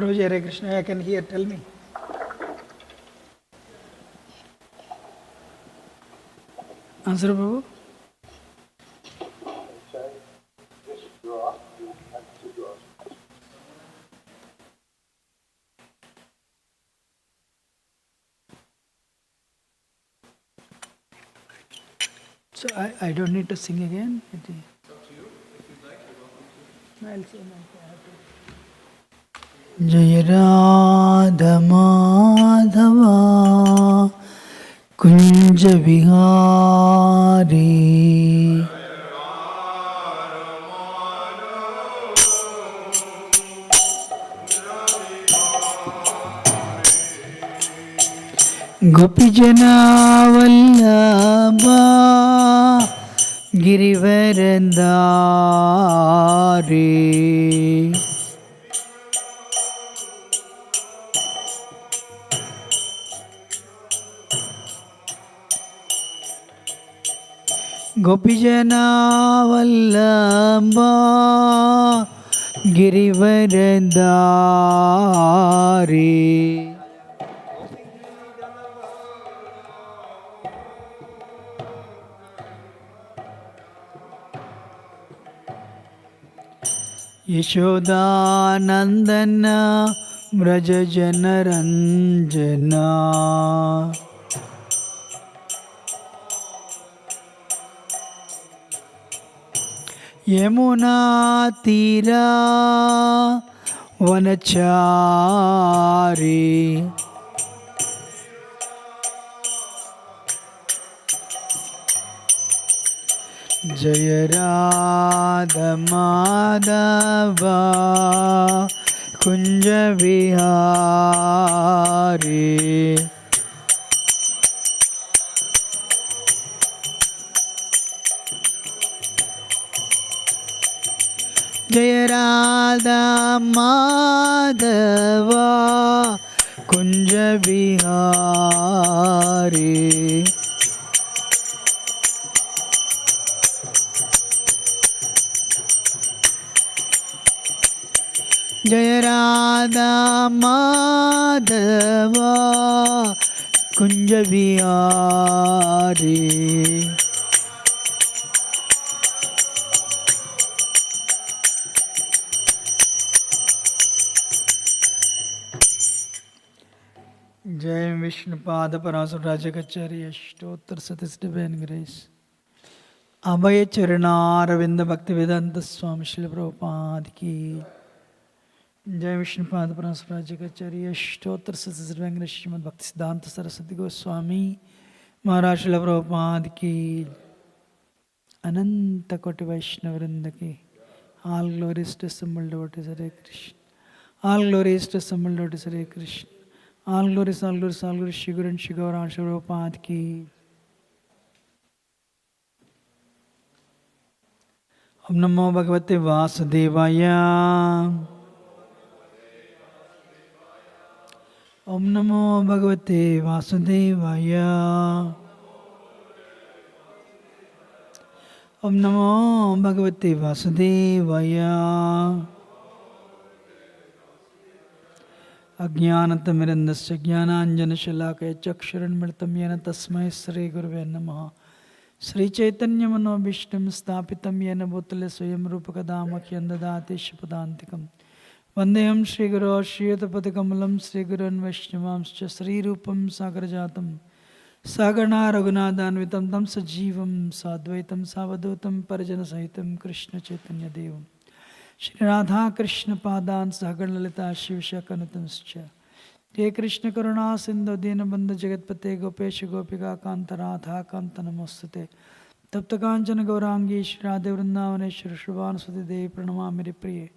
Prabhuji, Hare Krishna, I can hear, tell me. Answer, Prabhu. So I don't need to sing again? It's up to you. If you'd like, you're welcome to. I'll sing. Jai Radha Madhava Kunja Vihari Gopijana Vallabha Girivarandari Gopijana Vallabha Girivarandari Yashodanandana Vraja Janaranjana Yamuna Tira Vanachari Jaya Radha Madhava Kunja Vihari Jaya Radha Madhava Kunja Vihari Jaya Radha Madhava Kunja Vihari Jai Vishnupada Parasuraja Kacharya Stottar Satis Divine Grace Abhaya Charana Ravinda Bhaktivedanta Swami Srila Prabhupada Ki Jai Vishnupada Parasuraja Kacharya Stottar Satis Divine Grace Srimad Bhaktisiddhanta Saraswati Goswami Maharaj Srila Prabhupada Ki Ananta Koti Vaishnavrinda Ki All glories to assembled devotees Hare Krishna All glories to assembled devotees Hare Krishna All glories, Shri Guru and Shri Gauranga Shri Prabhupada Ki. Om Namo Bhagavate Vasudevaya. Om Namo Bhagavate Vasudevaya. Om Namo Bhagavate Vasudevaya. अज्ञानतिमिरन्दस्य ज्ञानाञ्जनशलाकया चक्षुरुन्मिलितं येन तस्मै श्रीगुरवे नमः श्रीचैतन्यमनोभीष्टं स्थापितं येन भूतले स्वयं रूपकदा मह्यं ददाति पदान्तिकं वन्देऽहं श्रीगुरो श्रीयुतपतिकमलं श्रीगुरोन् वैष्णवांश्च श्रीरूपं सागरजातं सागरना रघुनाथान्वितं तं सजीवं साद्वैतं सावधूतं परिजनसहितं कृष्णचैतन्यदेवम् Shri Radha Krishna Padan Sagar Lalita Shivashakanutamscha He Krishna Karuna Sindhu Dinabandha Jagatpate Gopesh Gopika Kanta Radha Kanta Namastate Tapta Kanchana Gaurangi Shri Radhe Vrindavane Shri Shrivanaswati Devi Pranamamiri Priye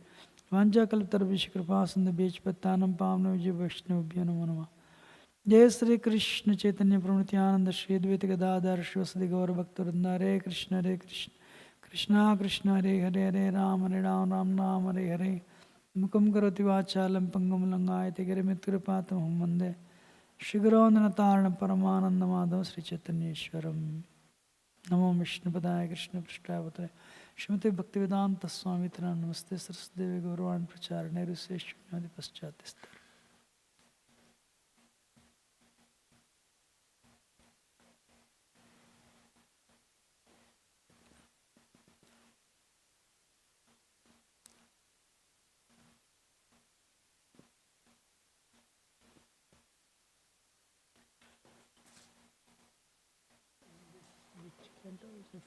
Vanja Kalptar Vishkripa Sindhu Beach Pattanam Pavna Vijay Vaishnavabhya Namo Namah Jai Shri Krishna Chaitanya Pranityananda Shri Advaita Gadadhar Shivasadi Gaur Bhakta Hare Krishna Hare Krishna Krishna Krishna Hare Hare Hare Ram Ram Ram Hare Hare Mukam Karoti Vachalam Pangam Langayati Girimitkripatam Mande Shri Gurunanatarana Paramananda Madhav Sri Chaitanyeshwaram Namo Vishnupadaya Krishna Prashtavatre श्रीमते भक्तिवेदांत स्वामी नमस्ते सरस्वती गौरवाण प्रचारणे ऋषेश्वनादि पश्चात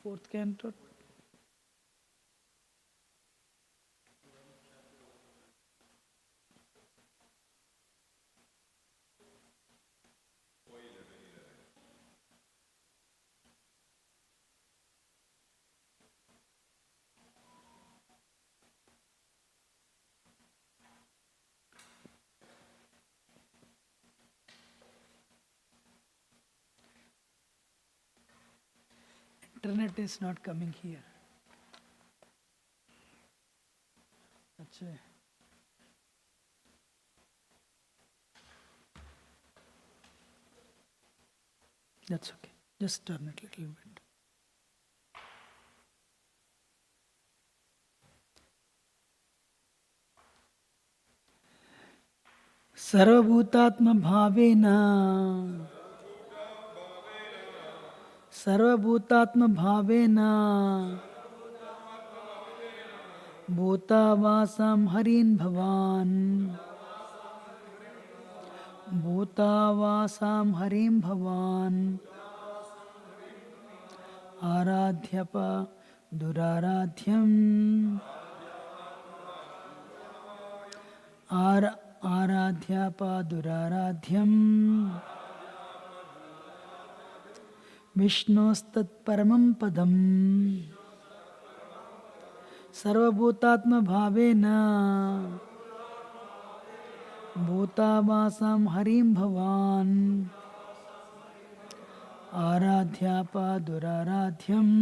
fourth canto. Internet is not coming here. अच्छा That's okay. Just turn it a little bit. सर्वभूतात्म भावेना सर्वभूतात्म भावेना भूतावासं हरिन् भवान् भूतावासां हरिं भवान् आराध्यप दुराराध्यम् आराध्यप दुराराध्यम् विष्णोस्तत्परमं पदम् सर्वभूतात्म भावेन भूतावासां हरिं भवान् आराध्याप दुराराध्यम्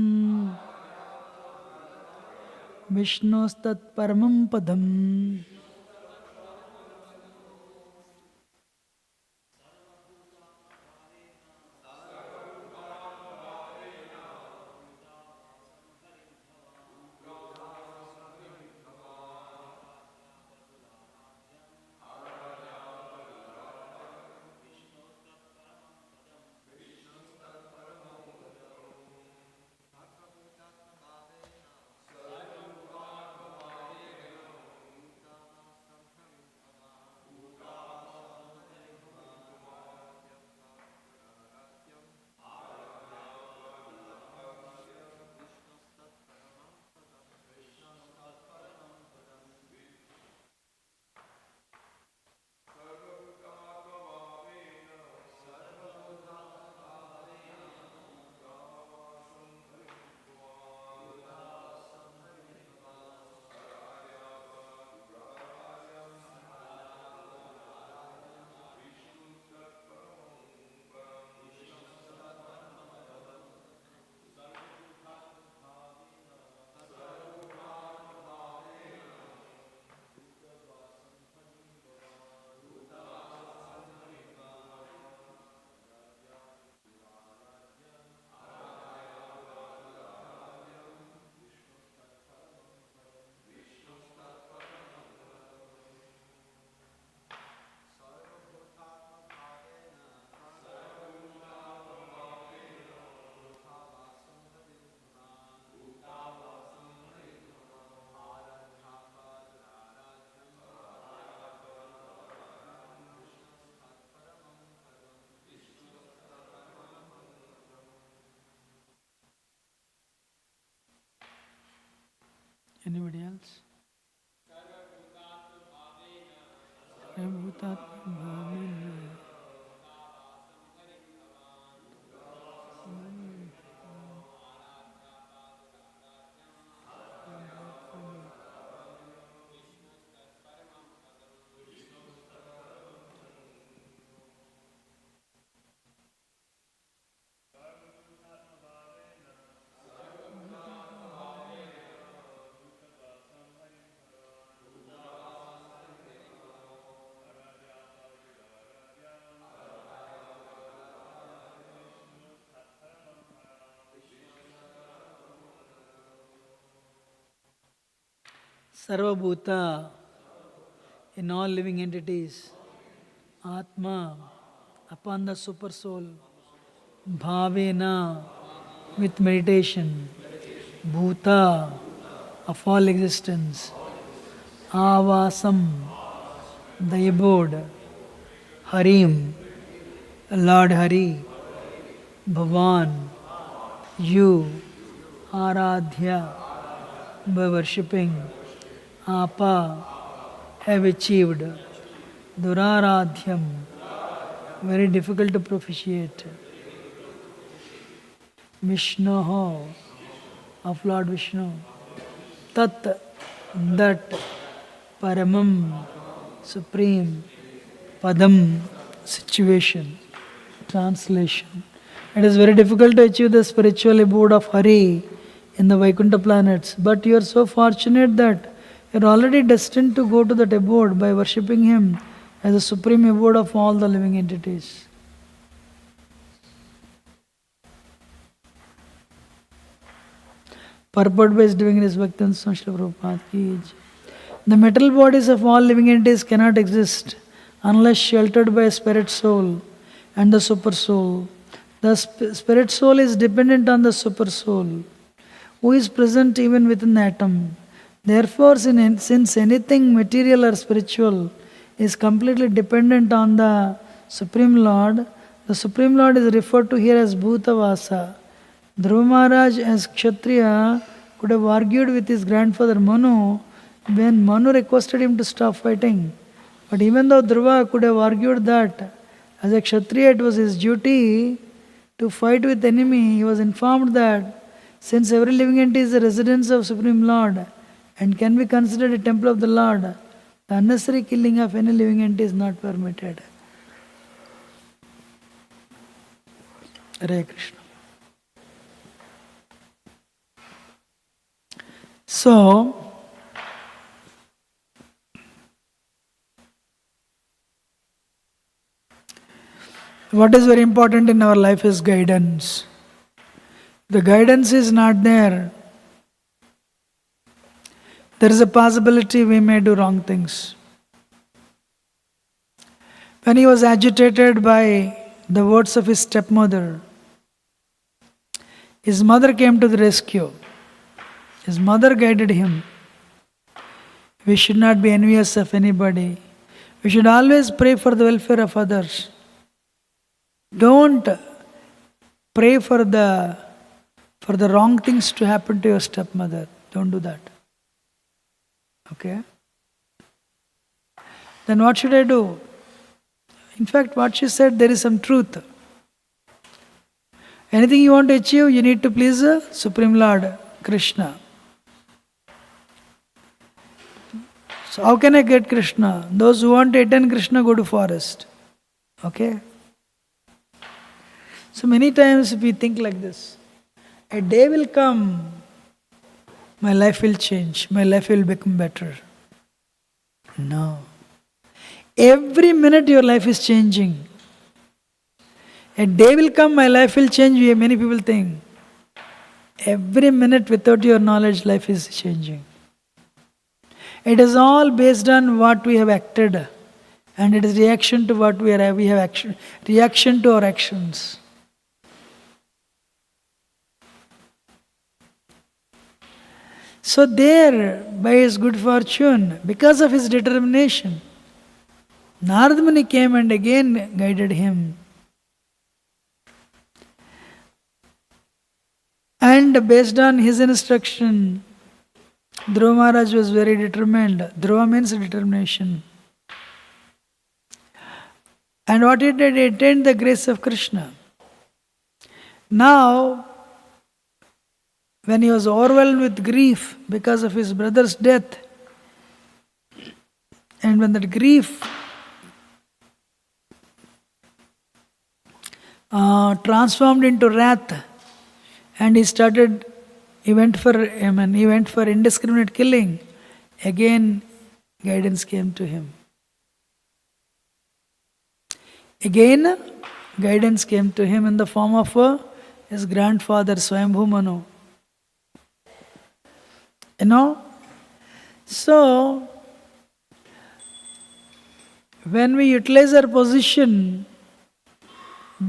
विष्णोस्तत्परमं पदम्. Anybody else? सर्वभूतात्म Bhaven Sarvabhuta, in all living entities, Atma, upon the super soul, Bhavena, with meditation, Bhuta, of all existence, Avasam, the abode, Harim, Lord Hari, Bhavan, you, Aradhya, by worshipping, Apa, have achieved, Duraradhyam, very difficult to propitiate, Vishnu, of Lord Vishnu, Tat, that, Paramam, supreme, Padam, situation, translation. It is very difficult to achieve the spiritual abode of Hari in the Vaikuntha planets, but you are so fortunate that you are already destined to go to that abode by worshipping Him as the supreme abode of all the living entities. Purport based divinity Bhaktan Srila Prabhupada ki jai. The material bodies of all living entities cannot exist unless sheltered by a spirit soul and the super soul. The spirit soul is dependent on the super soul, who is present even within the atom. Therefore, since anything material or spiritual is completely dependent on the Supreme Lord, the Supreme Lord is referred to here as Bhutavasa. Dhruva Maharaj, as Kshatriya, could have argued with his grandfather Manu when Manu requested him to stop fighting. But even though Dhruva could have argued that as a Kshatriya it was his duty to fight with enemy, he was informed that since every living entity is a residence of Supreme Lord and can be considered a temple of the Lord, the unnecessary killing of any living entity is not permitted. Hare Krishna. So, what is very important in our life is guidance. The guidance is not there. There is a possibility we may do wrong things. When he was agitated by the words of his stepmother, his mother came to the rescue. His mother guided him. We should not be envious of anybody. We should always pray for the welfare of others. Don't pray for the wrong things to happen to your stepmother. Don't do that. Okay? Then what should I do? In fact, what she said, there is some truth. Anything you want to achieve, you need to please the Supreme Lord, Krishna. So how can I get Krishna? Those who want to attain Krishna go to forest. Okay? So many times we think like this. A day will come, my life will change, my life will become better. No. Every minute your life is changing. A day will come, my life will change, many people think. Every minute without your knowledge, life is changing. It is all based on what we have acted, and it is reaction to what we have action, reaction to our actions. So there, by his good fortune, because of his determination, Narad Muni came and again guided him. And based on his instruction, Dhruva Maharaj was very determined. Dhruva means determination. And what he did, he attained the grace of Krishna. Now, when he was overwhelmed with grief because of his brother's death, and when that grief transformed into wrath, and he went for indiscriminate killing, again guidance came to him. Again guidance came to him in the form of his grandfather Swayambhu Manu. So, when we utilize our position,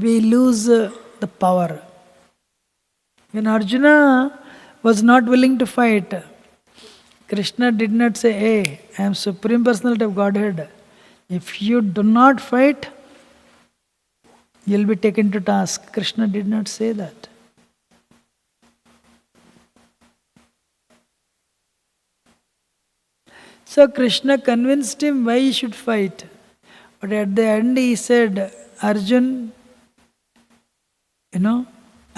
we lose the power. When Arjuna was not willing to fight, Krishna did not say, "Hey, I am Supreme Personality of Godhead. If you do not fight, you will be taken to task." Krishna did not say that. So Krishna convinced him why he should fight. But at the end he said, "Arjun,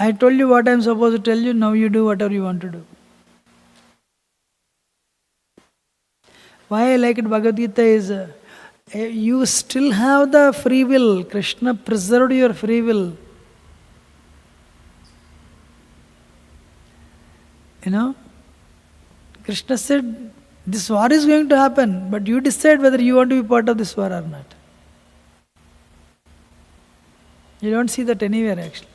I told you what I am supposed to tell you, now you do whatever you want to do." Why I like it Bhagavad Gita is, you still have the free will. Krishna preserved your free will. Krishna said, this war is going to happen, but you decide whether you want to be part of this war or not. You don't see that anywhere actually.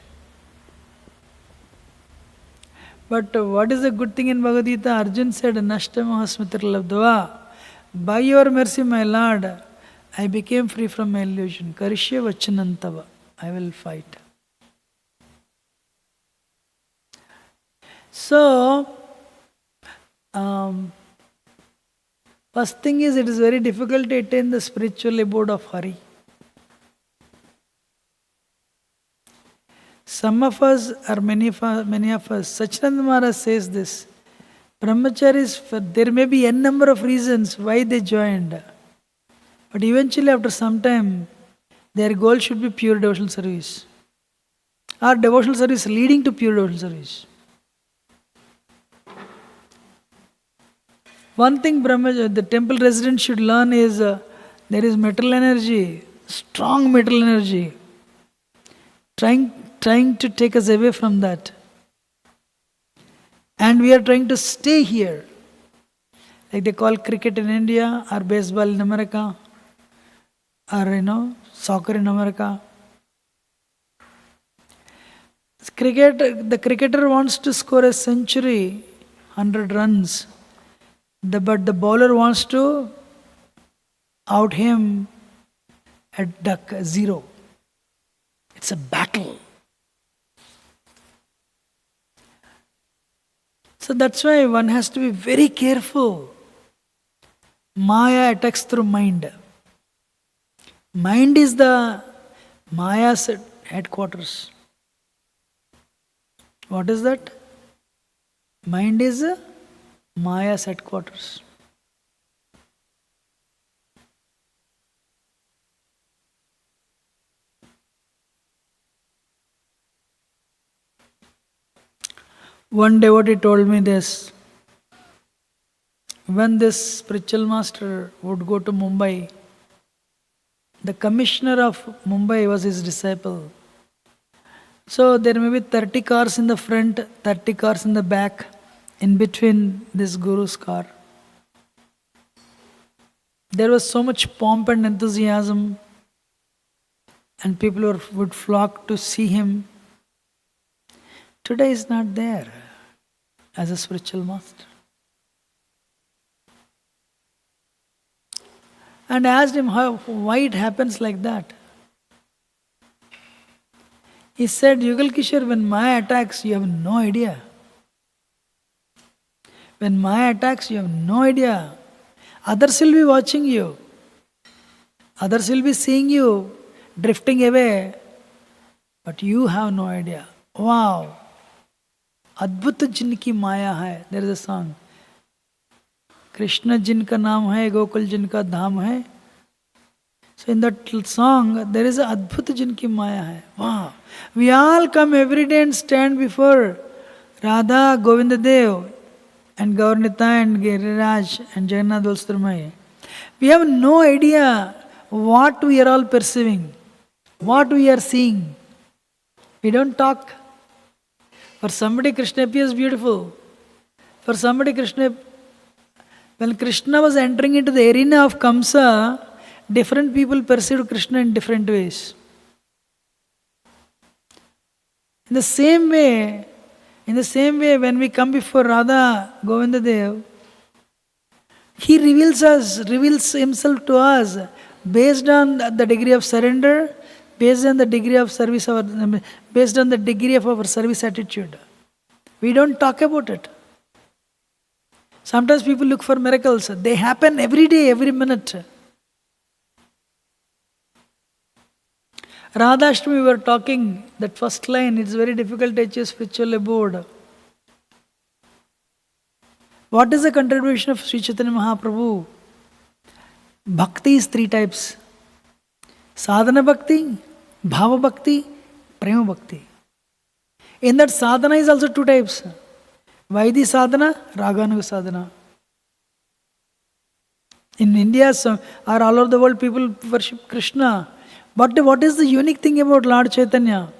But what is the good thing in Bhagavad Gita? Arjun said, Nashtamahasmitir labdva. By your mercy, my Lord, I became free from my illusion. Karishya vachanantava. I will fight. So, first thing is, it is very difficult to attain the spiritual abode of Hari. Some of us, or many of us, Sachinanda Maharaj says this, brahmacharis, there may be n number of reasons why they joined. But eventually, after some time, their goal should be pure devotional service. Or devotional service leading to pure devotional service. One thing the temple resident should learn is there is metal energy, strong metal energy, trying to take us away from that. And we are trying to stay here. Like they call cricket in India, or baseball in America, or soccer in America. The cricketer wants to score a century, 100 runs. But the bowler wants to out him at duck 0. It's a battle. So that's why one has to be very careful. Maya attacks through mind. Mind is the Maya's headquarters. What is that? Mind is Maya's headquarters. One devotee told me this. When this spiritual master would go to Mumbai, the commissioner of Mumbai was his disciple. So there may be 30 cars in the front, 30 cars in the back, in between this guru's car. There was so much pomp and enthusiasm, and people would flock to see him. Today is not there as a spiritual master. And I asked him why it happens like that. He said, Yugal Kishore, when Maya attacks, you have no idea. When Maya attacks, you have no idea. Others will be watching you. Others will be seeing you drifting away. But you have no idea. Wow. अद्भुत जिनकी माया है. There is a song. Krishna जिनका नाम है, गोकुल जिनका धाम है. So in that song, there is a अद्भुत जिनकी माया है. Wow. We all come every day and stand before Radha, Govinda Dev, and Gaurnita and Giriraj and Jagannath Dolstramai. We have no idea what we are all perceiving, what we are seeing. We don't talk. For somebody, Krishna appears beautiful. For somebody, when Krishna was entering into the arena of Kamsa, different people perceived Krishna in different ways. In the same way, when we come before Radha, Govinda Dev, He reveals himself to us based on the degree of surrender, based on the degree of service, based on the degree of our service attitude. We don't talk about it. Sometimes people look for miracles. They happen every day, every minute. Radhashtami, we were talking, that first line, it's very difficult to achieve spiritual abode. What is the contribution of Sri Chaitanya Mahaprabhu? Bhakti is 3 types. Sadhana Bhakti, Bhava Bhakti, Prema Bhakti. In that sadhana is also 2 types. Vaidhi sadhana, Raganuga sadhana. In India or all over the world, people worship Krishna. But what is the unique thing about Lord Chaitanya?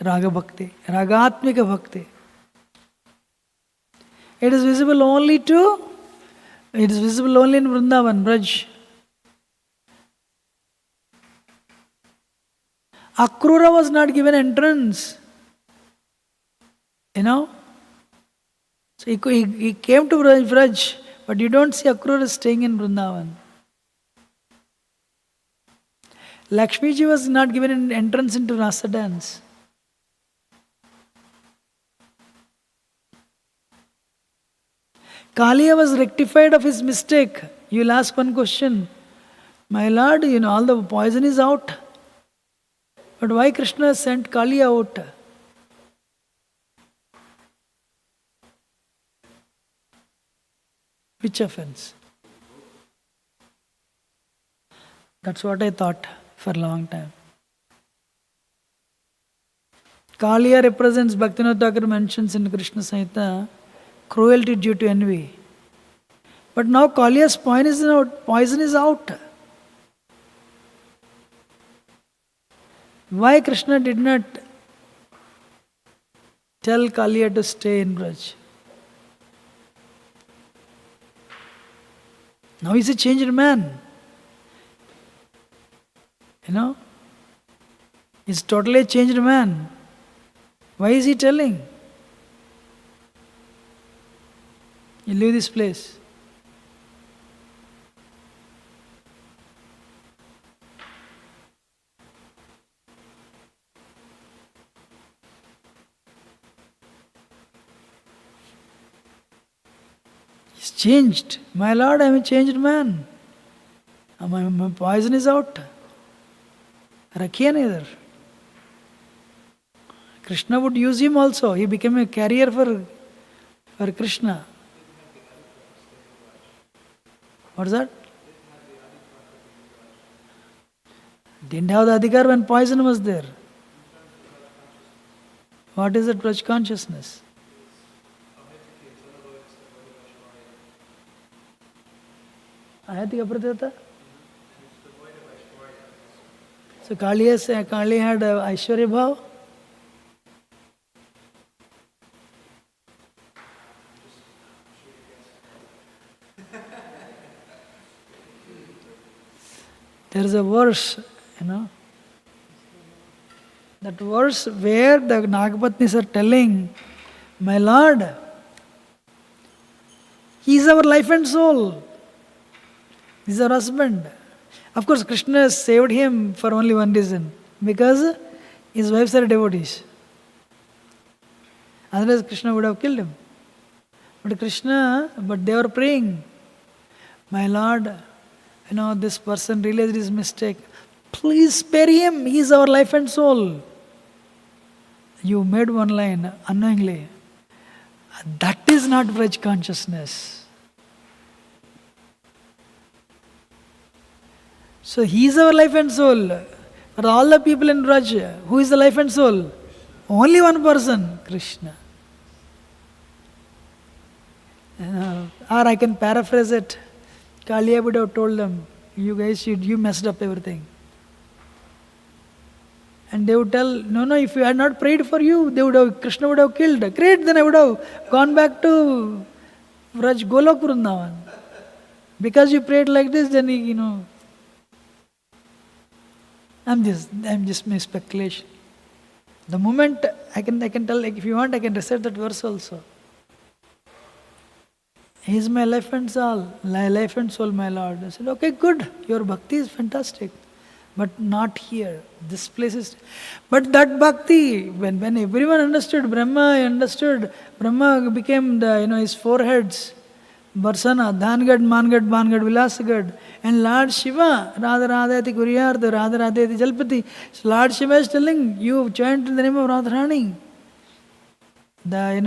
Raga Bhakti, Ragatmika Bhakti. It is visible only in Vrindavan, Braj. Akrura was not given entrance. So he came to Braj, but you don't see Akrura staying in Vrindavan. Lakshmi ji was not given an entrance into Rasa dance. Kaliya was rectified of his mistake. You will ask one question. My Lord, all the poison is out. But why Krishna sent Kaliya out? Which offense? That's what I thought for a long time. Kaliya represents, Bhaktivinoda Thakur mentions in Krishna Samhita, cruelty due to envy. But now Kaliya's poison is out. Why Krishna did not tell Kaliya to stay in Braj? Now he's a changed man. He's totally a changed man. Why is he telling? You leave this place. He's changed. My Lord, I am a changed man. My poison is out. Rakhiya neither. Krishna would use him also. He became a carrier for Krishna. What's that? Didn't have the adhikar when poison was there. What is that Braj consciousness? Ayatika Pratyata? So Kali had Aishwarya Bhav. There is a verse, that verse where the Nagapatnis are telling, my Lord, He is our life and soul. He is our husband. Of course, Krishna saved him for only one reason, because his wives are devotees. Otherwise, Krishna would have killed him. But they were praying, my Lord, this person realized his mistake. Please spare him. He is our life and soul. You made one line unknowingly. That is not Braj consciousness. So he is our life and soul. For all the people in Braj, who is the life and soul? Only one person, Krishna. Or I can paraphrase it. Kaliya would have told them, you messed up everything. And they would tell, no, if you had not prayed for you, Krishna would have killed. Great, then I would have gone back to Vraj Golok Vrindavan. Because you prayed like this, then I'm just my speculation. The moment I can tell, if you want, I can recite that verse also. He is my life and soul, my Lord. I said, okay, good, your bhakti is fantastic, but not here. This place is... But that bhakti, when everyone understood, Brahma became his four heads. Barsana, Dhangad, Mangad, Vilasagad. And Lord Shiva, Radha Radhati Kuriyartha, Radha Radhati Jalpati. So Lord Shiva is telling, you chant in the name of Radharani. That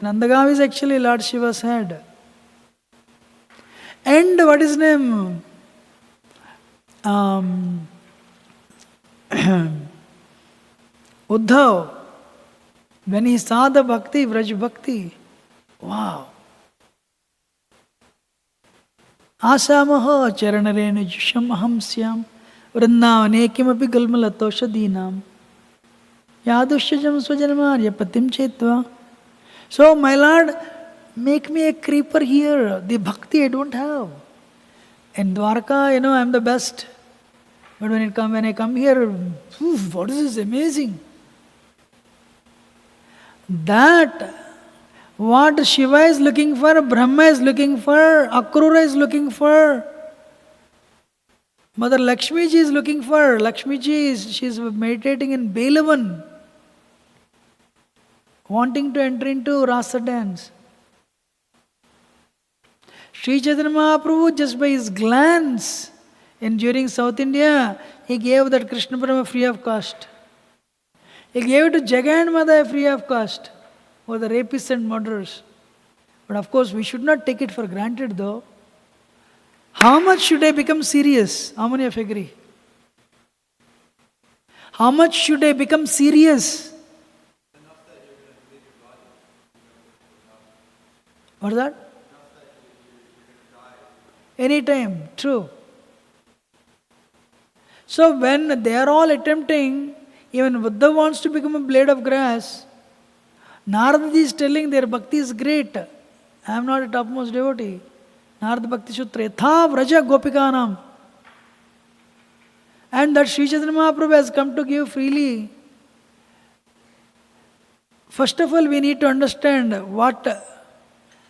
Nandagav is actually Lord Shiva's head. And what is his name? Uddhav, when he saw the bhakti, Vraj bhakti, wow. Asamaha charanarena jusham aham syam vrindavane kimapi galmalatoshadeenam yadushajam swajanmarya patim chetva. So, my Lord, make me a creeper here. The bhakti I don't have. In Dwarka, I am the best. But when I come here, what is this amazing? That what Shiva is looking for, Brahma is looking for, Akrura is looking for, Mother Lakshmi ji is looking for. Lakshmi ji she's meditating in Belavan, wanting to enter into rasa dance. Sri Chaitanya Mahaprabhu, just by his glance, during South India, he gave that Krishna Prema free of cost. He gave it to Jagai and Madhai free of cost for the rapists and murderers. But of course, we should not take it for granted though. How much should I become serious? How many of you agree? How much should I become serious? What's that? Anytime, true. So when they are all attempting, even Buddha wants to become a blade of grass, Narada is telling their bhakti is great. I am not a topmost devotee. Narada Bhakti Sutra, Yatha Vraja Gopikanam. And that Sri Chaitanya Mahaprabhu has come to give freely. First of all, we need to understand what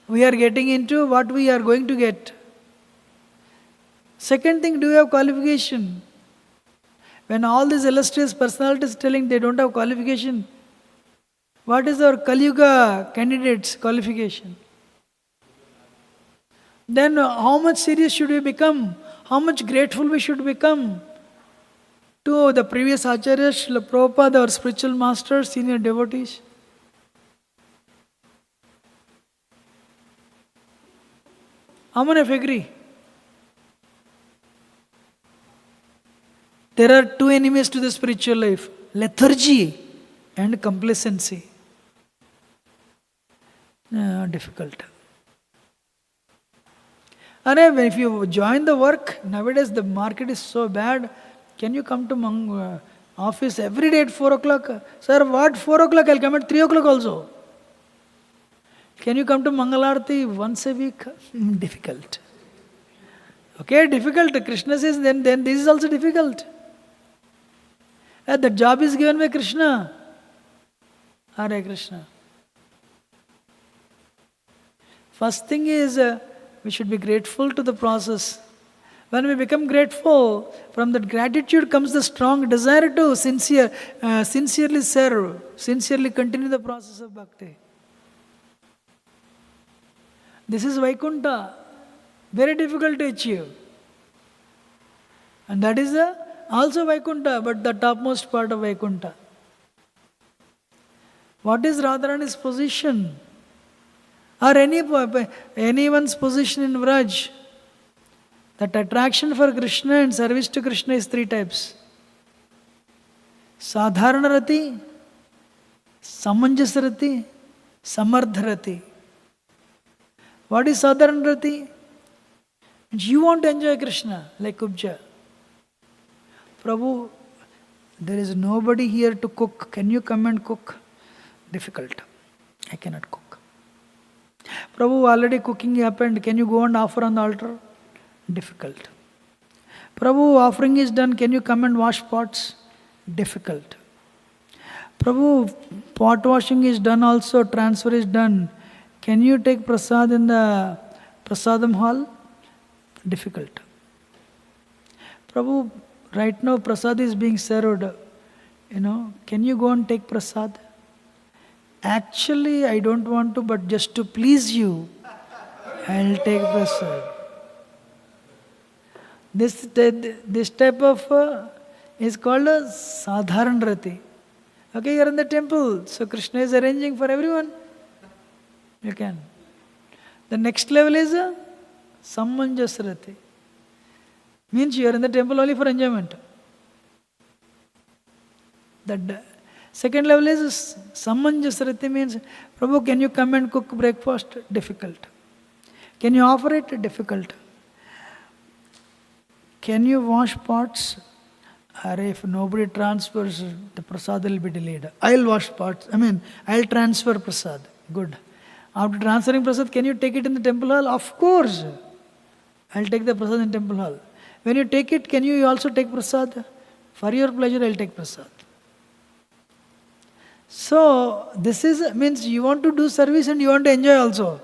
we are getting into, what we are going to get. Second thing, do you have qualification? When all these illustrious personalities telling they don't have qualification, what is our Kali Yuga candidates' qualification? Then how much serious should we become? How much grateful we should become to the previous Acharyas, Srila Prabhupada, our spiritual masters, senior devotees? How many of you agree? There are two enemies to the spiritual life, lethargy and complacency. Difficult. And if you join the work, nowadays the market is so bad, can you come to office every day at 4 o'clock? Sir, what 4 o'clock? I'll come at 3 o'clock also. Can you come to Mangalarti once a week? Difficult. Okay, difficult. Krishna says, then this is also difficult. The job is given by Krishna. Hare Krishna. First thing is, we should be grateful to the process. When we become grateful, from that gratitude comes the strong desire to sincerely serve, sincerely continue the process of bhakti. This is Vaikuntha, very difficult to achieve. And that is also Vaikuntha, but the topmost part of Vaikuntha. What is Radharani's position? Or anyone's position in Vraj? That attraction for Krishna and service to Krishna is 3 types. Sadharana Rati, Samanjasa Rati, Samardha Rati. What is Sadharana Rati? You want to enjoy Krishna, like Kubja. Prabhu, there is nobody here to cook. Can you come and cook? Difficult. I cannot cook. Prabhu, already cooking happened. Can you go and offer on the altar? Difficult. Prabhu, offering is done. Can you come and wash pots? Difficult. Prabhu, pot washing is done also. Transfer is done. Can you take prasad in the Prasadam hall, difficult. Prabhu, right now prasad is being served. Can you go and take prasad? Actually, I don't want to, but just to please you, I'll take prasad. This type of is called a sadharan rati. Okay, you're in the temple, so Krishna is arranging for everyone. You can. The next level is a sammanjas rati. Means you are in the temple only for enjoyment. The second level is sammanjas rati, means, Prabhu, can you come and cook breakfast? Difficult. Can you offer it? Difficult. Can you wash pots? Or if nobody transfers, the prasad will be delayed. I'll wash pots. I'll transfer prasad. Good. After transferring prasad, can you take it in the temple hall? Of course. I'll take the prasad in temple hall. When you take it, can you also take prasad? For your pleasure, I'll take prasad. So, this means you want to do service and you want to enjoy also.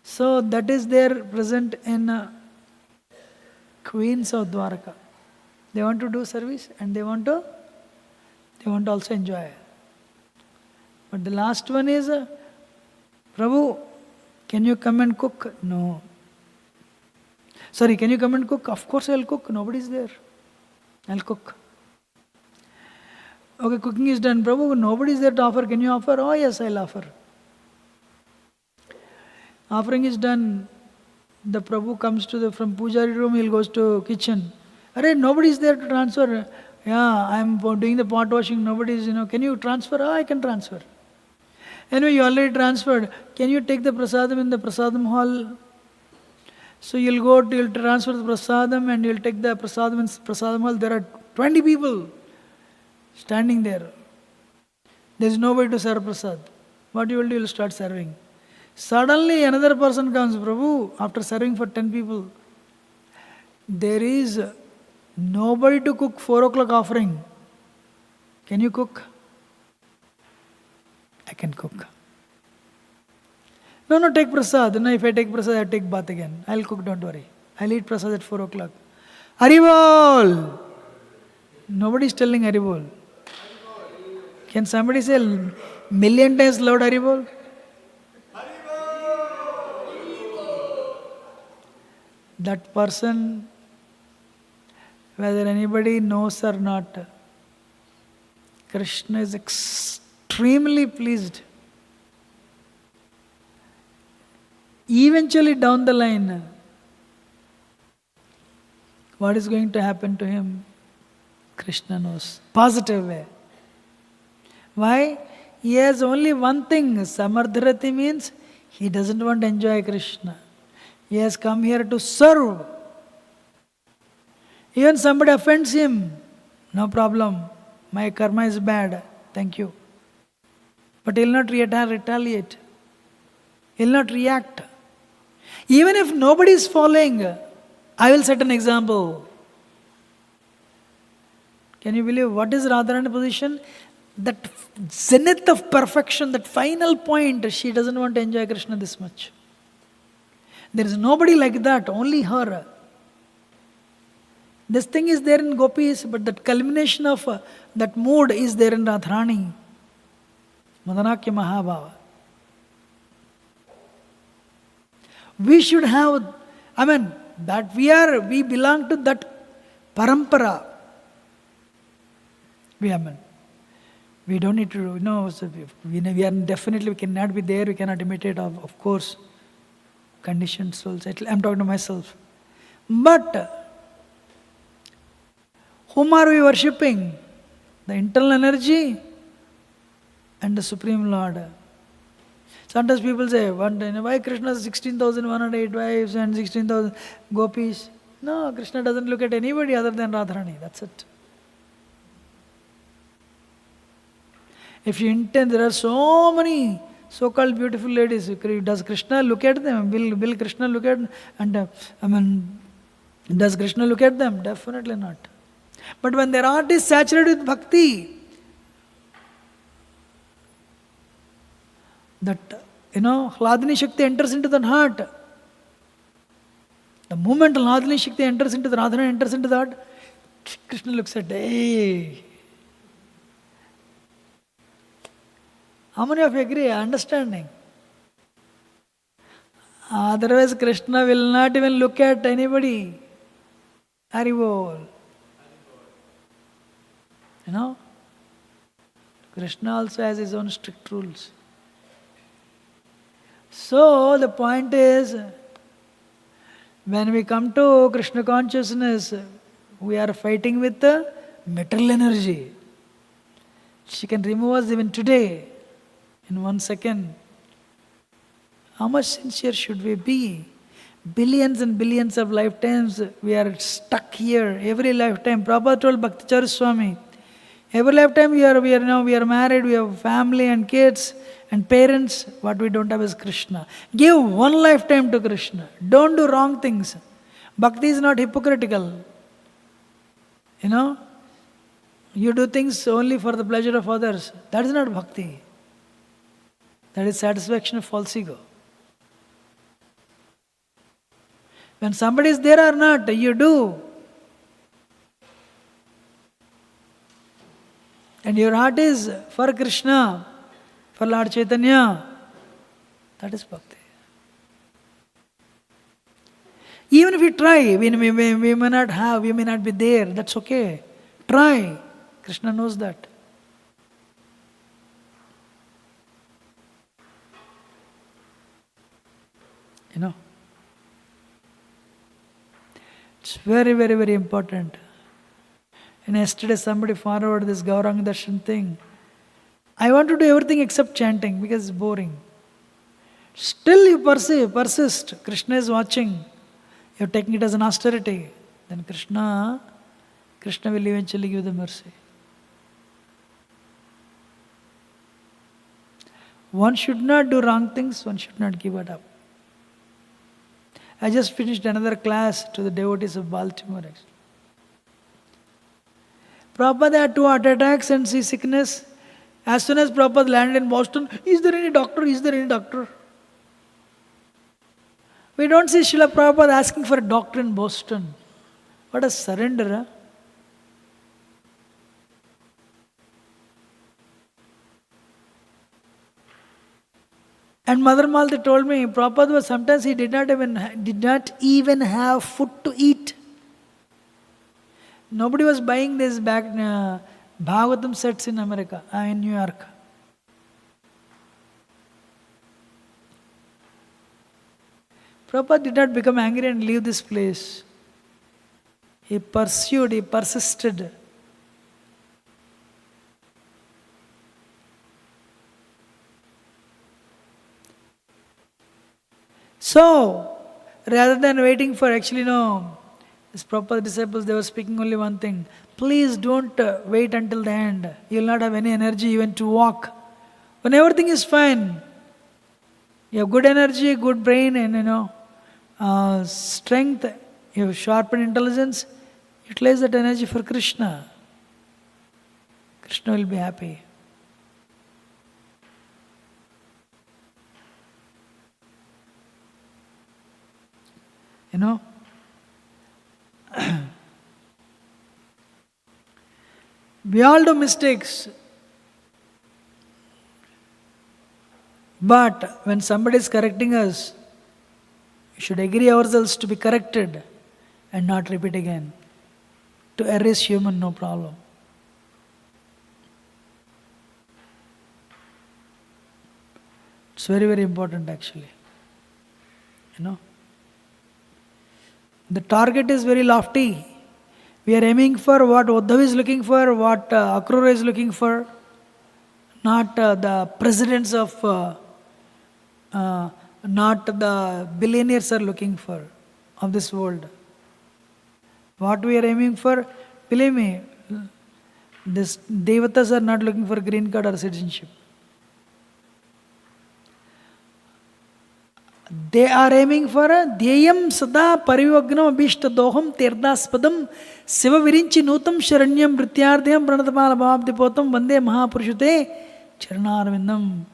So, that is there present in Queens of Dwarka. They want to do service and they want to also enjoy. But the last one is, Prabhu, can you come and cook? No. Sorry, can you come and cook? Of course I'll cook. Nobody is there. I'll cook. Okay, cooking is done. Prabhu, nobody is there to offer. Can you offer? Oh yes, I'll offer. Offering is done. The Prabhu comes from Pujari room, he goes to kitchen. Arey, nobody is there to transfer. Yeah, I'm doing the pot washing. Nobody is, can you transfer? Oh, I can transfer. Anyway, you already transferred. Can you take the prasadam in the prasadam hall? So you'll transfer the prasadam and you'll take the prasadam in prasadam hall. There are 20 people standing there. There is nobody to serve prasad. What you will do? You'll start serving. Suddenly another person comes, Prabhu, after serving for 10 people. There is nobody to cook 4 o'clock offering. Can you cook? I can cook. No, take prasad. No, if I take prasad, I take bath again. I'll cook, don't worry. I'll eat prasad at 4 o'clock. Haribol! Nobody is telling Haribol. Can somebody say million times loud Haribol? That person, whether anybody knows or not, Krishna is extremely pleased. Eventually down the line, what is going to happen to him? Krishna knows. Positive way. Why? He has only one thing. Samardharati means he doesn't want to enjoy Krishna. He has come here to serve. Even somebody offends him, no problem. My karma is bad. Thank you. But he will not retaliate. He will not react. Even if nobody is following, I will set an example. Can you believe what is Radharani's position? That zenith of perfection, that final point, she doesn't want to enjoy Krishna this much. There is nobody like that, only her. This thing is there in gopis, but that culmination of that mood is there in Radharani. Madanakya Mahabhava. We should have, that we belong to that parampara. We don't need to, we are definitely, we cannot be there, we cannot imitate, of course. Conditioned souls. I'm talking to myself. But whom are we worshipping? The internal energy and the Supreme Lord. Sometimes people say, why Krishna has 16,108 wives and 16,000 gopis? No, Krishna doesn't look at anybody other than Radharani. That's it. If you intend, there are so many so-called beautiful ladies. Does Krishna look at them? Will Krishna look at them? Does Krishna look at them? Definitely not. But when their heart is saturated with bhakti, that Hladini Shakti enters into the heart. The moment Hladini Shakti enters into the Radhana, enters into the heart, Krishna looks at, hey. How many of you agree? Understanding? Otherwise, Krishna will not even look at anybody. Haribol. Krishna also has his own strict rules. So, the point is, when we come to Krishna consciousness, we are fighting with the material energy. She can remove us even today, in 1 second. How much sincere should we be? Billions and billions of lifetimes we are stuck here. Every lifetime, Prabhupada told Bhakticharya Swami, every lifetime we are married, we have family and kids and parents. What we don't have is Krishna. Give 1 lifetime to Krishna. Don't do wrong things. Bhakti is not hypocritical. You do things only for the pleasure of others. That is not bhakti. That is satisfaction of false ego. When somebody is there or not, you do. And your heart is for Krishna, for Lord Chaitanya. That is bhakti. Even if you try, we may not have, we may not be there, that's okay. Try. Krishna knows that. It's very, very, very important. And yesterday somebody forwarded this Gauranga Darshan thing. I want to do everything except chanting because it's boring. Still you persist. Krishna is watching. You're taking it as an austerity. Then Krishna will eventually give the mercy. One should not do wrong things, one should not give it up. I just finished another class to the devotees of Baltimore. Prabhupada had 2 heart attacks and seasickness. As soon as Prabhupada landed in Boston, is there any doctor? Is there any doctor? We don't see Srila Prabhupada asking for a doctor in Boston. What a surrender, huh? And Mother Malti told me, Prabhupada was sometimes he did not even have food to eat. Nobody was buying this Bhagavatam sets in America, in New York. Prabhupada did not become angry and leave this place. He pursued, he persisted. So, rather than waiting for, this Prabhupada disciples, they were speaking only one thing. Please don't wait until the end. You will not have any energy even to walk. When everything is fine, you have good energy, good brain, and strength, you have sharpened intelligence, utilize that energy for Krishna. Krishna will be happy. We all do mistakes. But when somebody is correcting us, we should agree ourselves to be corrected and not repeat again. To err is human, no problem. It's very, very important actually. The target is very lofty. We are aiming for what Uddhav is looking for, what Akrura is looking for, not the presidents of, not the billionaires are looking for of this world. What we are aiming for, believe me, these devatas are not looking for green card or citizenship. They are aiming for Dhyayam Sada Parivagnam Abhishta Doham Tirthaspadam Siva Virinchi Nutam Sharanyam Vrityardhyam Pranatapala Bhavabdipotam Vande Mahapurushate Charanarvindam.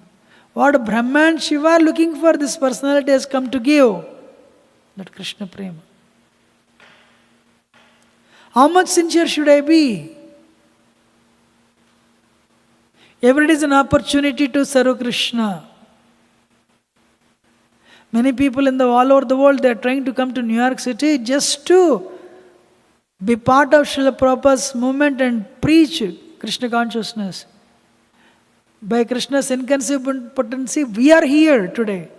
What Brahma and Shiva are looking for, this personality has come to give. That Krishna Prema. How much sincere should I be? Every day is an opportunity to serve Krishna. Many people all over the world, they are trying to come to New York City just to be part of Srila Prabhupada's movement and preach Krishna consciousness. By Krishna's inconceivable potency, we are here today.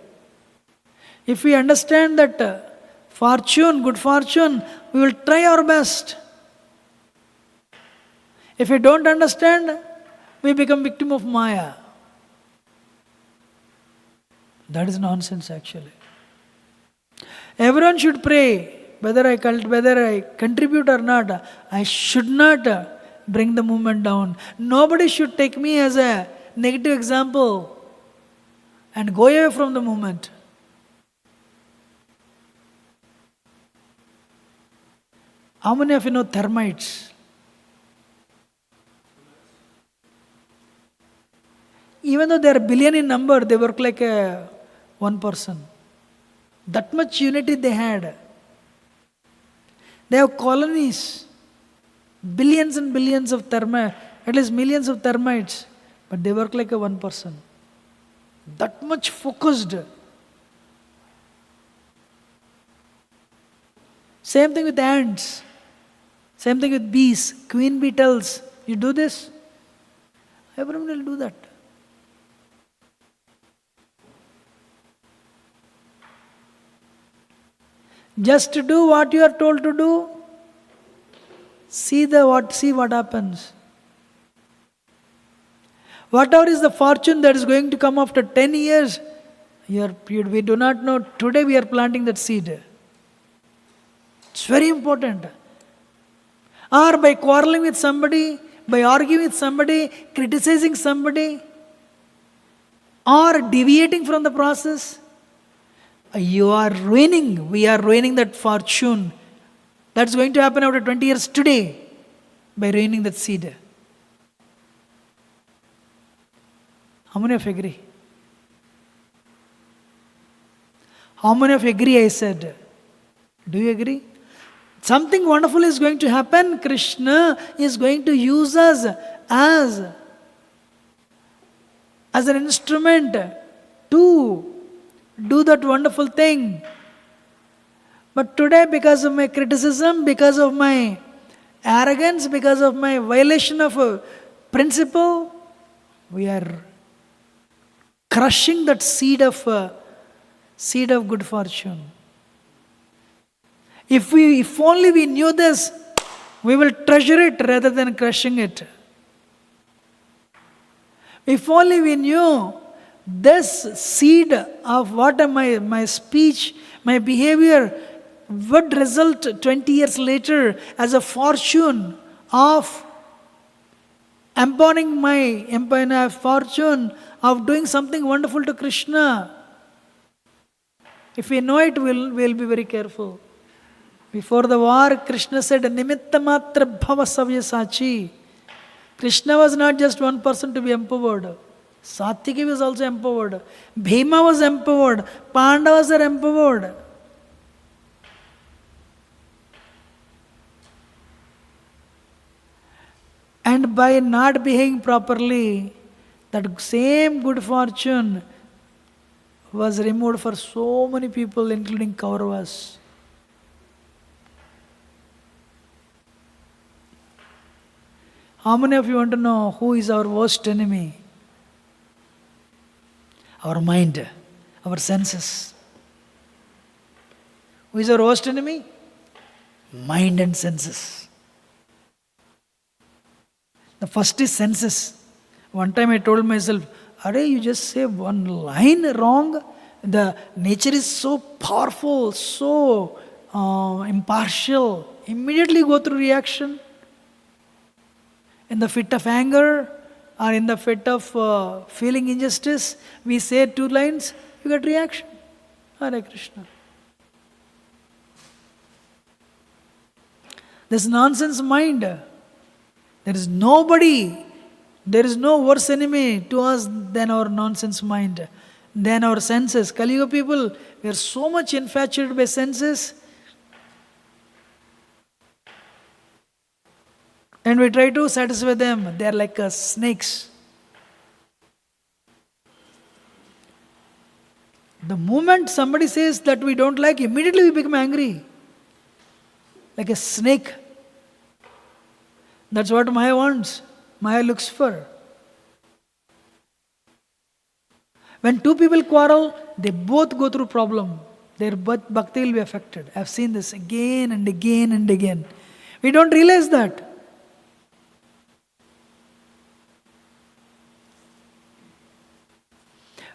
If we understand that fortune, good fortune, we will try our best. If we don't understand, we become victim of Maya. That is nonsense actually. Everyone should pray, whether I contribute or not. I should not bring the movement down. Nobody should take me as a negative example and go away from the movement. How many of you know termites? Even though they are billion in number, they work like one person. That much unity they had. They have colonies, billions and billions of termites, at least millions of termites, but they work like a one person. That much focused. Same thing with ants. Same thing with bees. Queen bee tells, you do this, everyone will do that. Just to do what you are told to do. See what happens. Whatever is the fortune that is going to come after 10 years, we do not know. Today we are planting that seed. It's very important. Or by quarreling with somebody, by arguing with somebody, criticizing somebody, or deviating from the process, we are ruining that fortune. That's going to happen after 20 years today by ruining that seed. How many of you agree? How many of you agree, I said? Do you agree? Something wonderful is going to happen. Krishna is going to use us as an instrument to do that wonderful thing. But today, because of my criticism, because of my arrogance, because of my violation of a principle, we are crushing that seed of good fortune. If only we knew this, we will treasure it rather than crushing it. If only we knew this seed of what my speech, my behavior would result 20 years later as a fortune of empowering my fortune of doing something wonderful to Krishna. If we know it, we'll be very careful. Before the war, Krishna said, Nimitta matra bhava savyasachi. Krishna was not just one person to be empowered. Satyaki was also empowered. Bhima was empowered. Pandavas are empowered. And by not behaving properly, that same good fortune was removed for so many people, including Kauravas. How many of you want to know who is our worst enemy? Our mind, our senses. Who is our worst enemy? Mind and senses. The first is senses. One time I told myself, Are you just say one line wrong? The nature is so powerful, so impartial. Immediately go through reaction. In the fit of anger or in the fit of feeling injustice, we say 2 lines, you get reaction. Hare Krishna. This nonsense mind. There is nobody There is no worse enemy to us than our nonsense mind, than our senses. Kali Yuga people, we are so much infatuated by senses, and we try to satisfy them. They are like snakes. The moment somebody says that we don't like, immediately we become angry. Like a snake. That's what Maya wants. Maya looks for. When two people quarrel, they both go through problem. Their bhakti will be affected. I've seen this again and again and again. We don't realize that.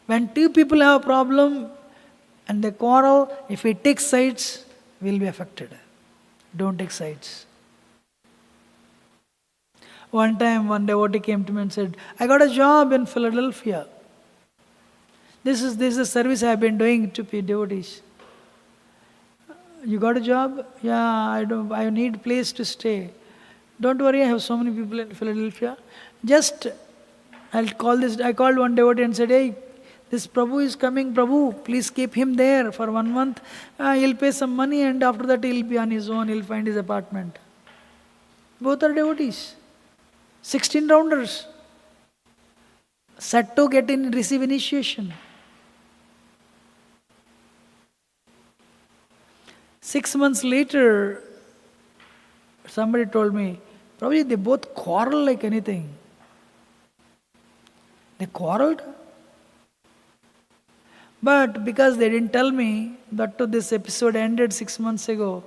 When two people have a problem and they quarrel, if we take sides, we'll be affected. Don't take sides. One time, one devotee came to me and said, I got a job in Philadelphia. This is a service I've been doing to devotees. You got a job? Yeah, I need a place to stay. Don't worry, I have so many people in Philadelphia. I called one devotee and said, hey, this Prabhu is coming, Prabhu, please keep him there for 1 month. He'll pay some money and after that he'll be on his own, he'll find his apartment. Both are devotees. 16 rounders. Set to receive initiation. 6 months later, somebody told me, Prabhuji, they both quarrel like anything. They quarreled. But because they didn't tell me that this episode ended 6 months ago,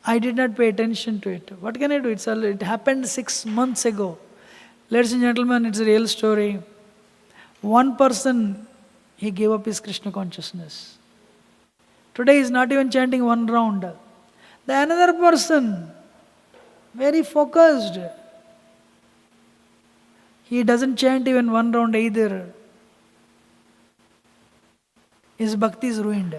I did not pay attention to it. What can I do? It happened 6 months ago. Ladies and gentlemen, it's a real story. One person, he gave up his Krishna consciousness. Today he's not even chanting 1 round. The another person, very focused. He doesn't chant even 1 round either. His bhakti is ruined.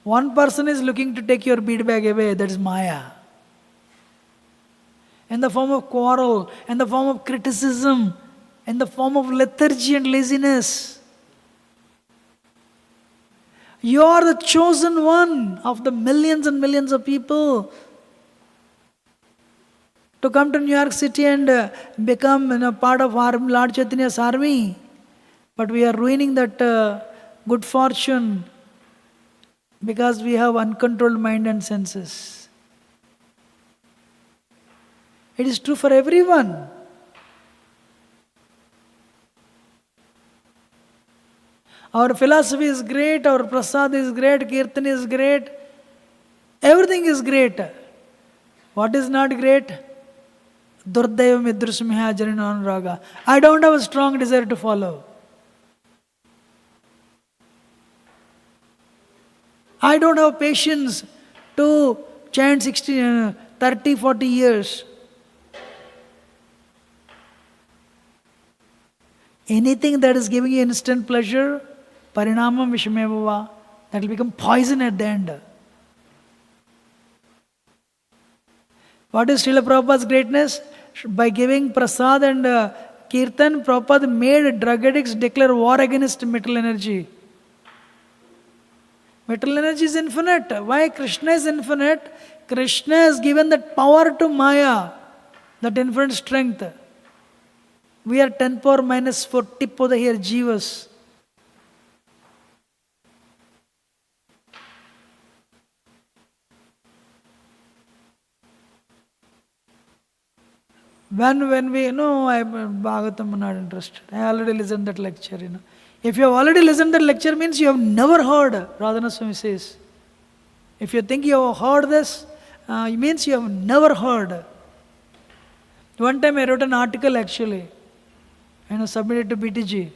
One person is looking to take your bead bag away, that is Maya. In the form of quarrel, in the form of criticism, in the form of lethargy and laziness. You are the chosen one of the millions and millions of people to come to New York City and become part of Lord Chaitanya's army. But we are ruining that good fortune because we have uncontrolled mind and senses. It is true for everyone. Our philosophy is great, our prasad is great, kirtan is great, everything is great. What is not great? Durdaiva midrusmiha janina anuraga. I don't have a strong desire to follow. I don't have patience to chant 30, 40 years. Anything that is giving you instant pleasure, parinamam vishamevava, that will become poison at the end. What is Srila Prabhupada's greatness? By giving prasad and kirtan, Prabhupada made drug addicts declare war against metal energy. Metal energy is infinite. Why? Krishna is infinite. Krishna has given that power to Maya, that infinite strength. We are 10 power minus 4 tip of the hair jivas. When we, Bhagavatam, I'm not interested. I already listened that lecture, If you have already listened that lecture, means you have never heard, Radhana Swami says. If you think you have heard this, it means you have never heard. One time I wrote an article actually, submitted to BTG.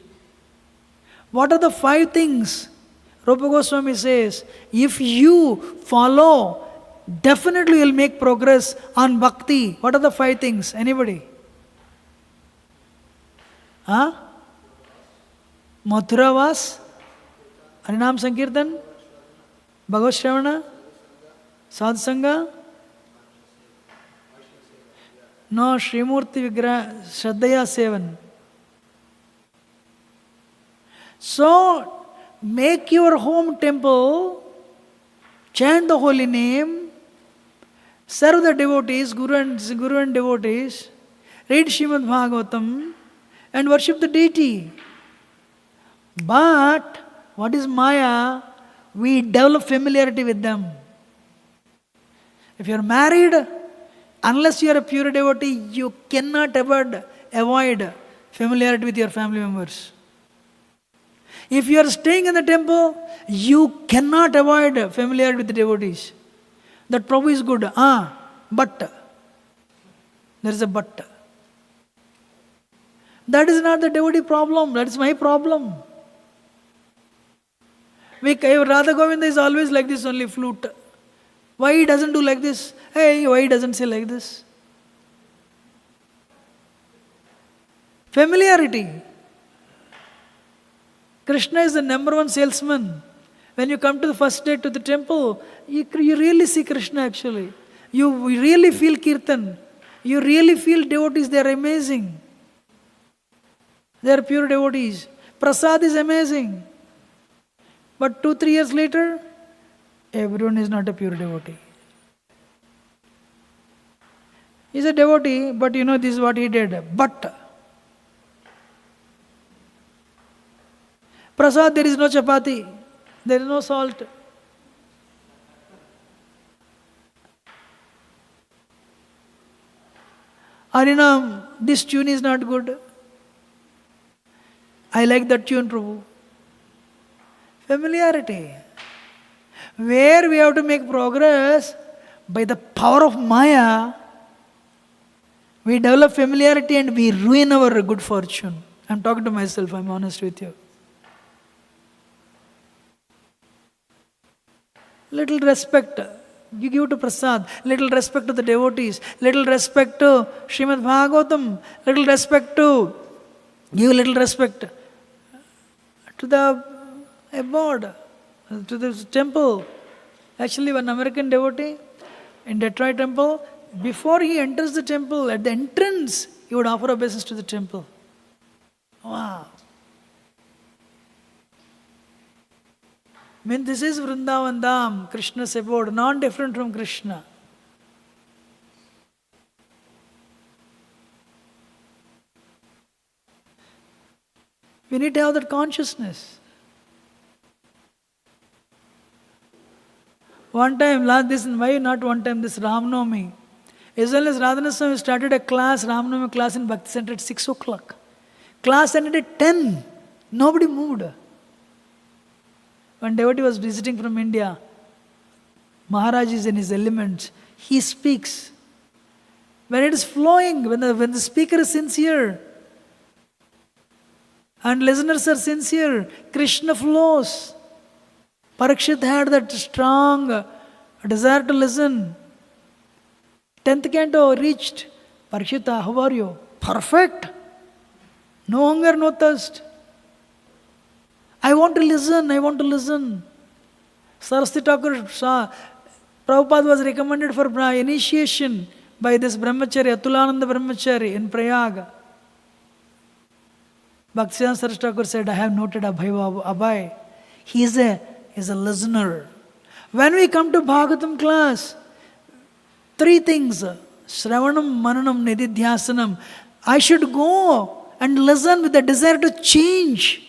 What are the 5 things? Rupa Goswami says, if you follow, definitely you'll make progress on bhakti. What are the 5 things? Anybody? Mathuravas, Harinam Sankirtan, Bhagavad Shravana, Sadhsanga, No, Srimurti Vigraha, Shraddhaya Sevan. So, make your home temple, chant the holy name, serve the devotees, Guru and devotees, read Srimad Bhagavatam, and worship the deity. But, what is Maya? We develop familiarity with them. If you are married, unless you are a pure devotee, you cannot avoid familiarity with your family members. If you are staying in the temple, you cannot avoid familiarity with the devotees. That Prabhu is good. But. There is a but. That is not the devotee problem. That is my problem. Radha Govinda is always like this, only flute. Why he doesn't do like this? Hey, why he doesn't say like this? Familiarity. Krishna is the number one salesman. When you come to the first day to the temple, you really see Krishna actually. You really feel Kirtan. You really feel devotees, they are amazing. They are pure devotees. Prasad is amazing. But 2-3 years later, everyone is not a pure devotee. He's a devotee, but this is what he did. But Prasad, there is no chapati, there is no salt. Harinam, this tune is not good. I like that tune, Prabhu. Familiarity. Where we have to make progress, by the power of Maya, we develop familiarity and we ruin our good fortune. I'm talking to myself, I'm honest with you. Little respect you give to Prasad, little respect to the devotees, little respect to Srimad Bhagavatam, little respect to, give little respect to the abode, to the temple. Actually, one American devotee in Detroit temple, before he enters the temple, at the entrance, he would offer obeisance to the temple. Wow. I mean, this is Vrindavan Dham, Krishna's abode, not different from Krishna. We need to have that consciousness. One time, this Ramnavami. As well as Radhana Swami started a class, Ramnavami class in Bhakti Center at 6 o'clock. Class ended at 10. Nobody moved. One devotee was visiting from India. Maharaj is in his element. He speaks. When it is flowing, when the speaker is sincere, and listeners are sincere, Krishna flows. Parikshit had that strong desire to listen. 10th canto reached. Parikshita, how are you? Perfect. No hunger, no thirst. I want to listen. Saraswati Thakur saw, Prabhupada was recommended for initiation by this brahmachari, Atulananda brahmachari in Prayag. Bhaktisiddhanta Saraswati Thakur said, I have noted Abhay. He is a listener. When we come to Bhagavatam class, 3 things, Shravanam, Mananam, Nididhyasanam. I should go and listen with the desire to change.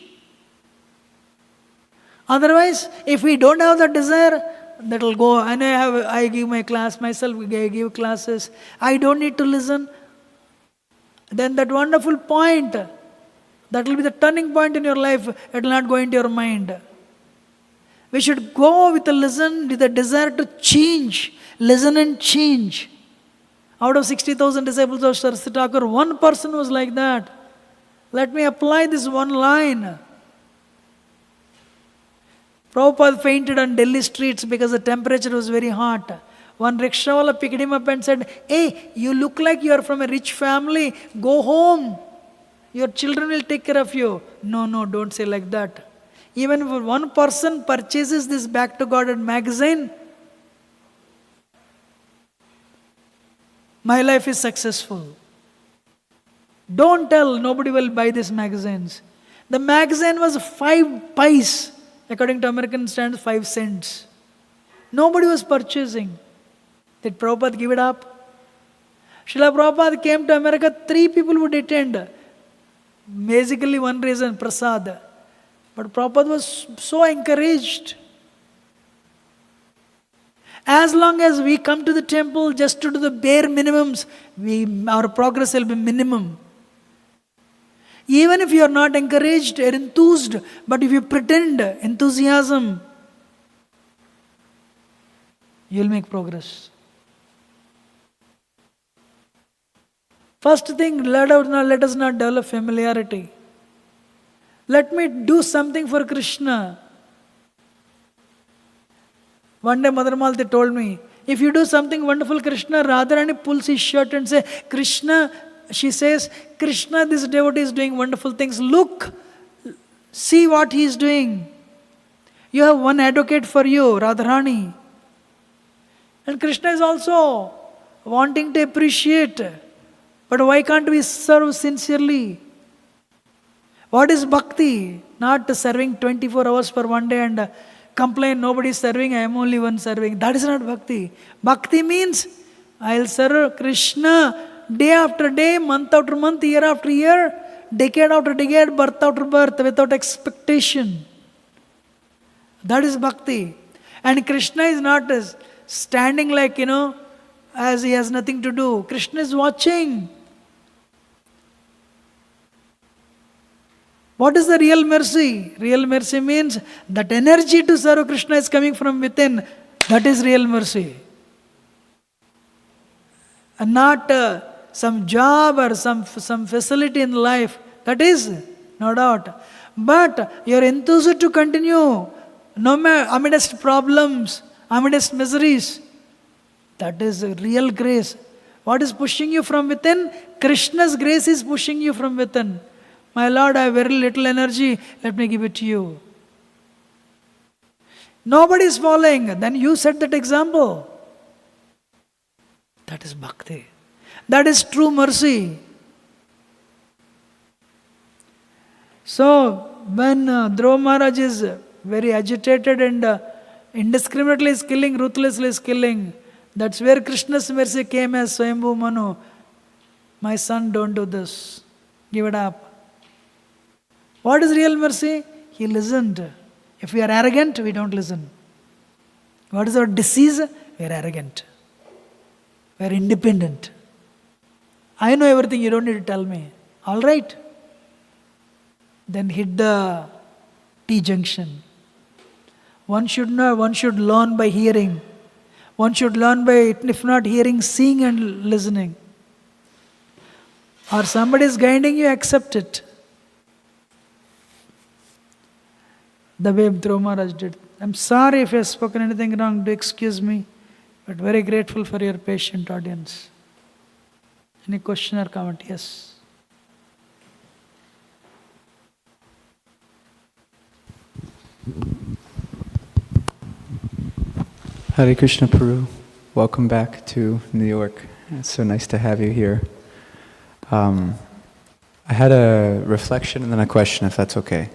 Otherwise, if we don't have that desire, that will go. And I give my class, myself I give classes. I don't need to listen. Then that wonderful point, that will be the turning point in your life. It will not go into your mind. We should go with a desire to change. Listen and change. Out of 60,000 disciples of Saraswati Thakur, one person was like that. Let me apply this one line. Prabhupada fainted on Delhi streets because the temperature was very hot. One rickshawala picked him up and said, hey, you look like you are from a rich family. Go home. Your children will take care of you. No, don't say like that. Even if one person purchases this Back to God magazine, My life is successful. Don't tell, nobody will buy these magazines. The magazine was 5 pice. According to American standards, 5 cents. Nobody was purchasing. Did Prabhupada give it up? Srila Prabhupada came to America, 3 people would attend. Basically one reason, prasad. But Prabhupada was so encouraged. As long as we come to the temple just to do the bare minimums, our progress will be minimum. Even if you are not encouraged or enthused, but if you pretend enthusiasm, you will make progress. First thing, let us not develop familiarity. Let me do something for Krishna. One day Mother Malti told me, if you do something wonderful, Krishna, Radharani pulls his shirt and says, Krishna, she says, Krishna, this devotee is doing wonderful things. Look, see what he is doing. You have one advocate for you, Radharani. And Krishna is also wanting to appreciate. But why can't we serve sincerely? What is bhakti? Not serving 24 hours for one day and complain, nobody is serving, I am only one serving. That is not bhakti. Bhakti means, I will serve Krishna day after day, month after month, year after year, decade after decade, birth after birth, without expectation. That is bhakti. And Krishna is not standing like, as he has nothing to do. Krishna is watching. What is the real mercy? Real mercy means that energy to serve Krishna is coming from within. That is real mercy. And not some job or some facility in life. That is, no doubt. But your enthusiasm to continue, amidst problems, amidst miseries, that is real grace. What is pushing you from within? Krishna's grace is pushing you from within. My Lord, I have very little energy, let me give it to you. Nobody is following, then you set that example. That is bhakti. That is true mercy. So, when Dhruva Maharaj is very agitated and indiscriminately is killing, ruthlessly is killing, that's where Krishna's mercy came as Swayambhu Manu. My son, don't do this. Give it up. What is real mercy? He listened. If we are arrogant, we don't listen. What is our disease? We are arrogant. We are independent. I know everything, you don't need to tell me. All right. Then hit the T-junction. One should know, one should learn by hearing. One should learn by, if not hearing, seeing and listening. Or somebody is guiding you, accept it. The way Dhruva Maharaj did. I'm sorry if I have spoken anything wrong, do excuse me. But very grateful for your patient audience. Any question or comment? Yes. Hare Krishna Peru, welcome back to New York. It's so nice to have you here. I had a reflection and then a question, if that's okay.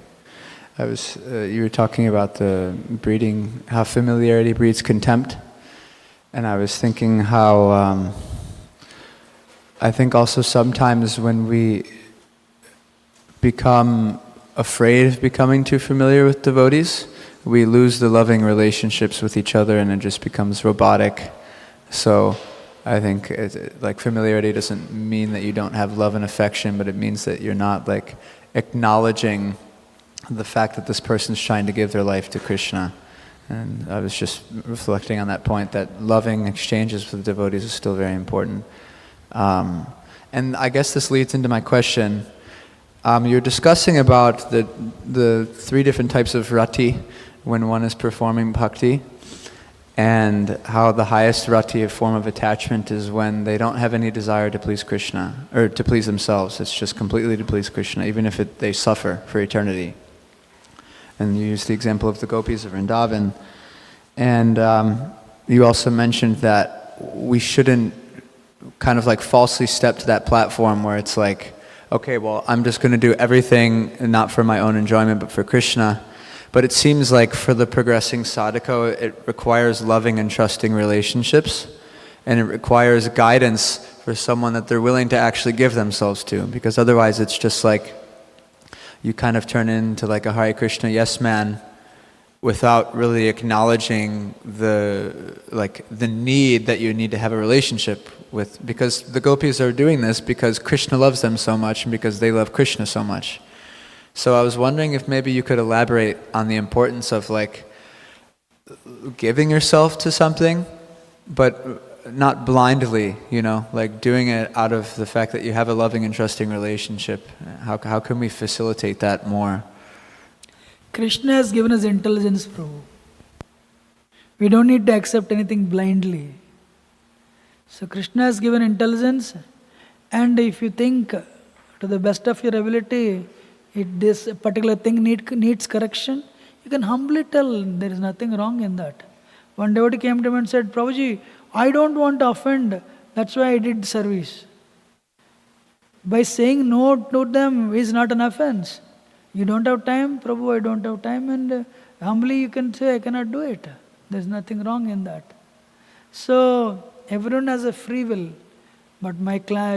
You were talking about how familiarity breeds contempt, and I was thinking how I think also sometimes when we become afraid of becoming too familiar with devotees, we lose the loving relationships with each other and it just becomes robotic. So I think familiarity doesn't mean that you don't have love and affection, but it means that you're not acknowledging the fact that this person's trying to give their life to Krishna. And I was just reflecting on that point, that loving exchanges with devotees is still very important. And I guess this leads into my question. You're discussing about the 3 different types of rati when one is performing bhakti, and how the highest rati, a form of attachment, is when they don't have any desire to please Krishna, or to please themselves. It's just completely to please Krishna, even if they suffer for eternity. And you used the example of the gopis of Vrindavan. And you also mentioned that we shouldn't kind of like falsely step to that platform where it's like, okay, well, I'm just going to do everything not for my own enjoyment but for Krishna. But it seems like for the progressing sadhaka, it requires loving and trusting relationships, and it requires guidance for someone that they're willing to actually give themselves to, because otherwise it's just like you kind of turn into like a Hare Krishna yes man without really acknowledging the need that you need to have a relationship with, because the gopis are doing this because Krishna loves them so much and because they love Krishna so much. So I was wondering if maybe you could elaborate on the importance of like giving yourself to something, but not blindly, like doing it out of the fact that you have a loving and trusting relationship. How can we facilitate that more? Krishna has given us intelligence, Prabhu. We don't need to accept anything blindly. So Krishna has given intelligence, and if you think to the best of your ability, this particular thing needs correction, you can humbly tell. There is nothing wrong in that. One devotee came to me and said, Prabhuji, I don't want to offend, that's why I did service. By saying no to them is not an offense. You don't have time, Prabhu, I don't have time, and humbly you can say, I cannot do it. There's nothing wrong in that. So, everyone has a free will. But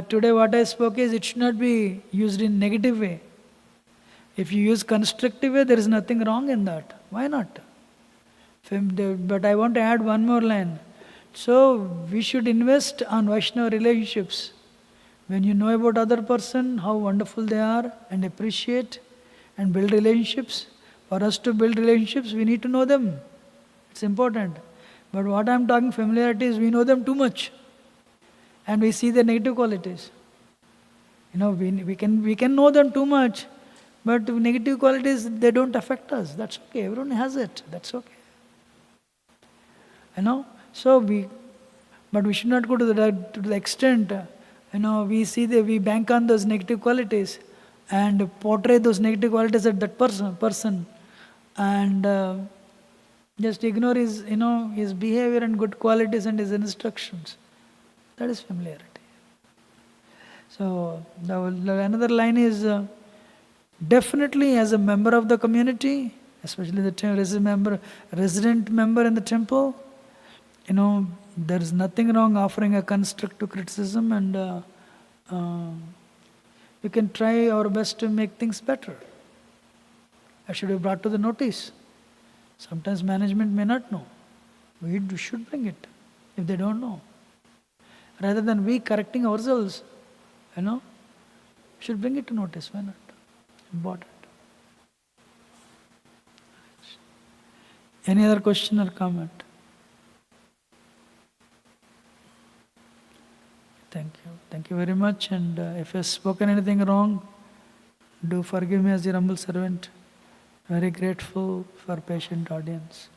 today what I spoke is, it should not be used in negative way. If you use constructive way, there is nothing wrong in that. Why not? But I want to add one more line. So, we should invest on Vaishnava relationships. When you know about other person, how wonderful they are, and appreciate and build relationships. For us to build relationships, we need to know them. It's important. But what I'm talking familiarity is, we know them too much. And we see their negative qualities. We can know them too much, but negative qualities, they don't affect us. That's okay. Everyone has it. That's okay. But we should not go to the extent, we bank on those negative qualities and portray those negative qualities at that person, and just ignore his behavior and good qualities and his instructions. That is familiarity. So another line is, definitely as a member of the community, especially the resident member in the temple, there is nothing wrong offering a constructive criticism, and we can try our best to make things better. That should be brought to the notice. Sometimes management may not know. We should bring it if they don't know. Rather than we correcting ourselves, should bring it to notice. Why not? Important. Any other question or comment? Thank you. Thank you very much. And if I have spoken anything wrong, do forgive me as your humble servant. Very grateful for patient audience.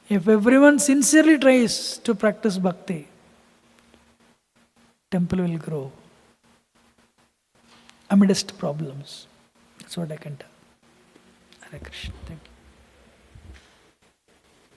If everyone sincerely tries to practice bhakti, temple will grow amidst problems. That's what I can tell. Hare Krishna. Thank you.